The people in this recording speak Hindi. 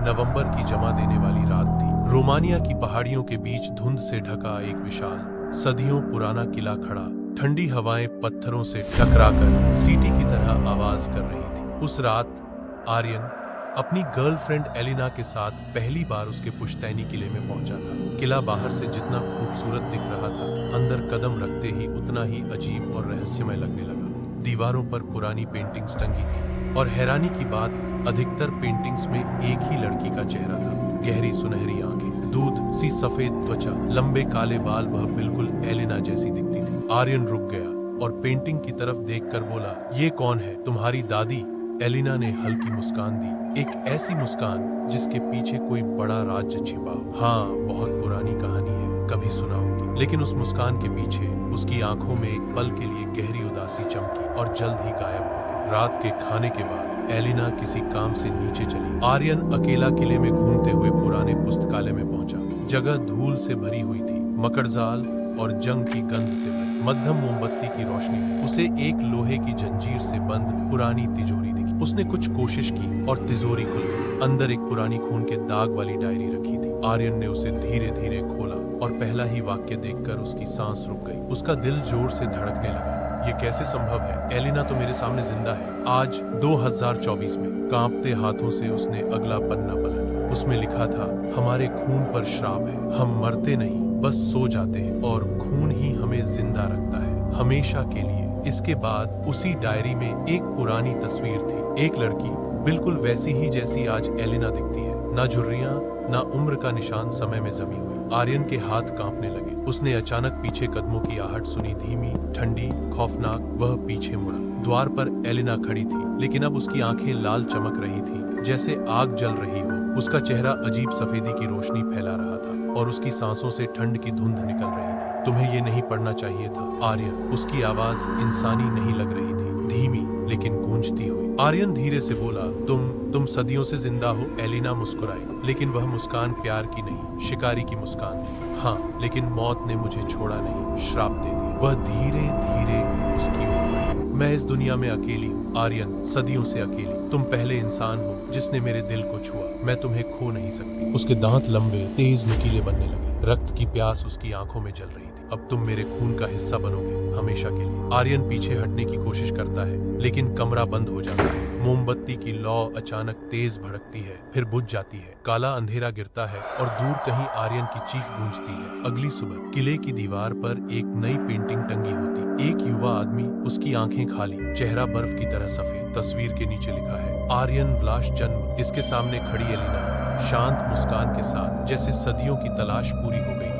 नवंबर की जमा देने वाली रात थी। रोमानिया की पहाड़ियों के बीच धुंध से ढका एक विशाल सदियों पुराना किला खड़ा, ठंडी हवाएं पत्थरों से टकराकर सीटी की तरह आवाज कर रही थी। उस रात आर्यन अपनी गर्लफ्रेंड एलिना के साथ पहली बार उसके पुश्तैनी किले में पहुंचा था। किला बाहर से जितना खूबसूरत दिख रहा था, अंदर कदम रखते ही उतना ही अजीब और रहस्यमय लगने लगा। दीवारों पर पुरानी पेंटिंग्स टंगी थी और हैरानी की बात, अधिकतर पेंटिंग्स में एक ही लड़की का चेहरा था। गहरी सुनहरी आंखें, दूध सी सफेद त्वचा, लंबे काले बाल, वह बिल्कुल एलिना जैसी दिखती थी। आर्यन रुक गया और पेंटिंग की तरफ देखकर बोला, ये कौन है? तुम्हारी दादी? एलिना ने हल्की मुस्कान दी, एक ऐसी मुस्कान जिसके पीछे कोई बड़ा राज छिपा हो। हाँ, बहुत पुरानी कहानी है, कभी सुनाऊंगी। लेकिन उस मुस्कान के पीछे उसकी आंखों में एक पल के लिए गहरी उदासी चमकी और जल्द ही गायब हो गई। रात के खाने के बाद एलिना किसी काम से नीचे चली। आर्यन अकेला किले में घूमते हुए पुराने पुस्तकालय में पहुंचा। जगह धूल से भरी हुई थी, मकड़जाल और जंग की गंध से भरी। मध्यम मोमबत्ती की रोशनी में उसे एक लोहे की जंजीर से बंद पुरानी तिजोरी दिखी। उसने कुछ कोशिश की और तिजोरी खुल गई। अंदर एक पुरानी खून के दाग वाली डायरी रखी थी। आर्यन ने उसे धीरे धीरे खोला और पहला ही वाक्य देखकर उसकी सांस रुक गई। उसका दिल जोर से धड़कने लगा। ये कैसे संभव है? एलिना तो मेरे सामने जिंदा है। आज 2024 में कांपते हाथों से उसने अगला पन्ना पलटा। उसमें लिखा था, हमारे खून पर श्राप है, हम मरते नहीं, बस सो जाते हैं और खून ही हमें जिंदा रखता है, हमेशा के लिए। इसके बाद उसी डायरी में एक पुरानी तस्वीर थी, एक लड़की बिल्कुल वैसी ही जैसी आज एलिना दिखती है। ना झुर्रियां, ना उम्र का निशान समय में जमी हुई। आर्यन के हाथ कांपने लगे। उसने अचानक पीछे कदमों की आहट सुनी, धीमी, ठंडी, खौफनाक। वह पीछे मुड़ा। द्वार पर एलिना खड़ी थी, लेकिन अब उसकी आंखें लाल चमक रही थी, जैसे आग जल रही हो। उसका चेहरा अजीब सफेदी की रोशनी फैला रहा था और उसकी सांसों से ठंड की धुंध निकल रही थी। तुम्हें ये नहीं पढ़ना चाहिए था, आर्यन। उसकी आवाज इंसानी नहीं लग रही थी, धीमी लेकिन गूंजती हुई। आर्यन धीरे से बोला, तुम सदियों से जिंदा हो। एलिना मुस्कुराई, लेकिन वह मुस्कान प्यार की नहीं, शिकारी की मुस्कान थी। हाँ, लेकिन मौत ने मुझे छोड़ा नहीं, श्राप दे दिया। वह धीरे धीरे उसकी ओर बढ़ी। मैं इस दुनिया में अकेली हूँ आर्यन, सदियों से अकेली। तुम पहले इंसान हो जिसने मेरे दिल को छुआ। मैं तुम्हें खो नहीं सकती। उसके दांत लंबे, तेज, नुकीले बनने लगे। रक्त की प्यास उसकी आंखों में जल रही थी। अब तुम मेरे खून का हिस्सा बनोगे, हमेशा के लिए। आर्यन पीछे हटने की कोशिश करता है, लेकिन कमरा बंद हो जाता है। मोमबत्ती की लौ अचानक तेज भड़कती है, फिर बुझ जाती है। काला अंधेरा गिरता है और दूर कहीं आर्यन की चीख गूंजती है। अगली सुबह किले की दीवार पर एक नई पेंटिंग टंगी होती। एक युवा आदमी, उसकी आंखें खाली, चेहरा बर्फ की तरह सफेद। तस्वीर के नीचे लिखा है, आर्यन व्लाश जन्म। इसके सामने खड़ी एलिना, शांत मुस्कान के साथ, जैसे सदियों की तलाश पूरी हो गई।